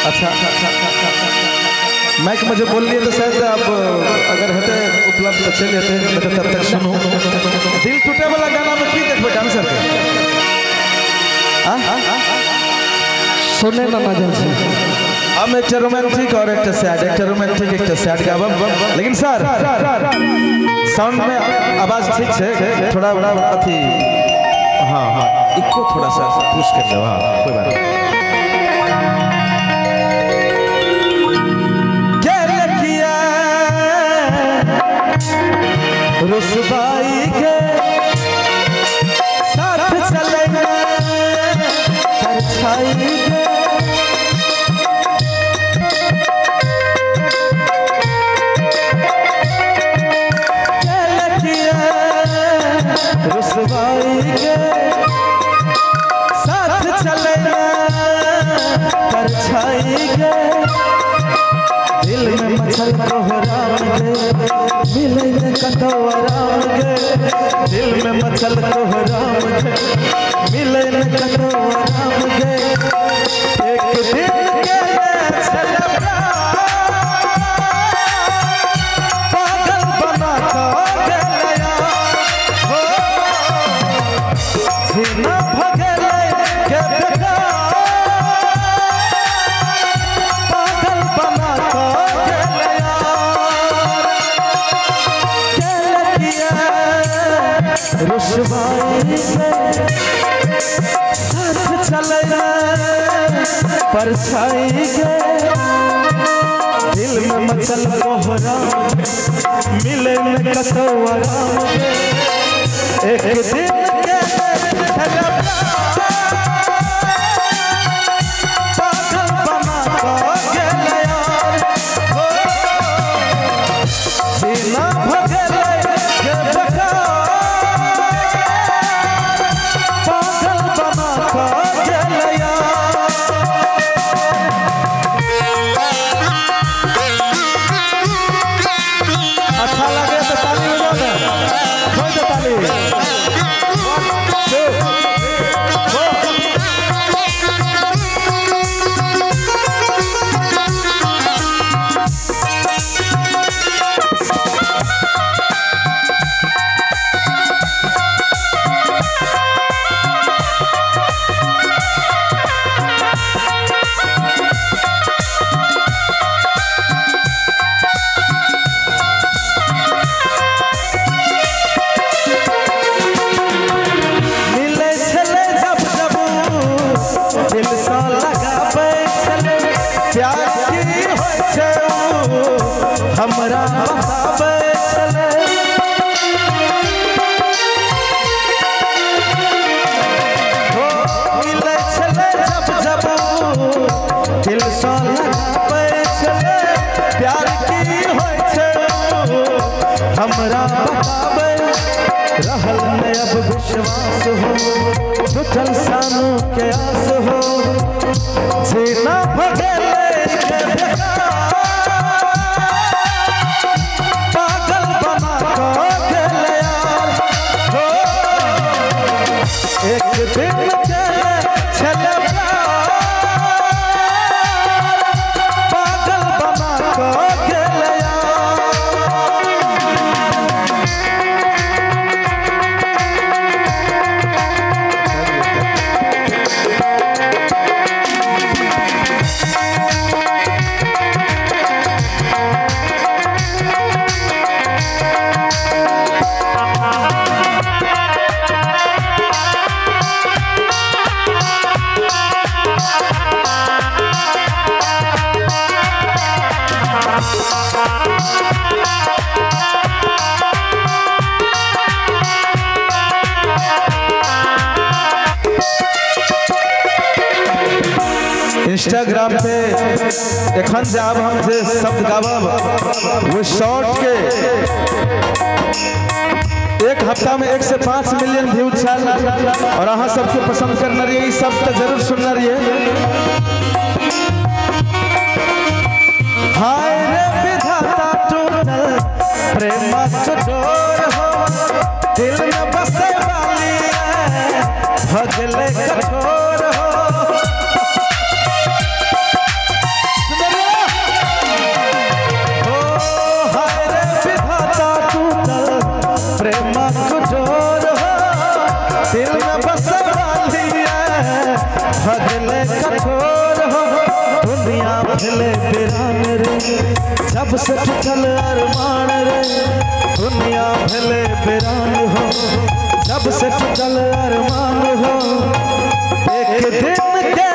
अच्छा माइक मुझे बोल लिए तो शायद आप अगर होते उपलब्ध तो चल जाते हैं, तो तब तक सुनो। दिल टूटे वाला गाना में की देखो डांसर के सुने ना मजा से हम एक रोमांटिक और एक सैड, एक रोमांटिक एक सैड गाबम। लेकिन सर साउंड में आवाज ठीक है, थोड़ा बड़ा अथी हाँ हाँ इको थोड़ा सा पुश कर दो। हाँ कोई बात नहीं। रुसवाई के साथ चले परछाई के रुसवाई के साथ चले परछाई के दिल में मचल कोहराम गे मिले कटोराम गे, दिल में मचल कोहराम गे मिले कटोराम गे। एक दिन के छलबरा पागल बना के गया हो, सीना भगले के बेटा पागल बना के गया। रुसवाई से साथ चले परछाई के दिल में मचल कोहराम मिले न कटोराम गे। एक दिन के छलबरा पागल बना के गया हो, सीना भगले के बेटा अच्छा लगे तो ताली बजाओ ना, खोल दो ताली। हमरा बतावे चले हो, मिले चले जब जब दिल सा लगावे चले, प्यार की होय छे हमरा बतावे। रहल में अब विश्वास हो टूटल सानू के आस हो, जीना भगले के बेटा एक दिन के छलबरा पागल बना के गया। इंस्टाग्राम पे एखन जब हम जे शब्द गाबब वो शॉर्ट के एक हफ्ता में 1 से 5 मिलियन व्यू छल और अहाँ सबके पसंद करना रहिए, ई सब तो जरूर सुनना रहिए। हाय रे विधाता टूटल प्रेम डोर हो, दिल में बसे वाली भगले कठोर हो। कठोर हो दुनिया भले बिरान रे जब से टूटल अरमान रे दुनिया भले बिरान हो जब से टूटल अरमान हो एक दिन के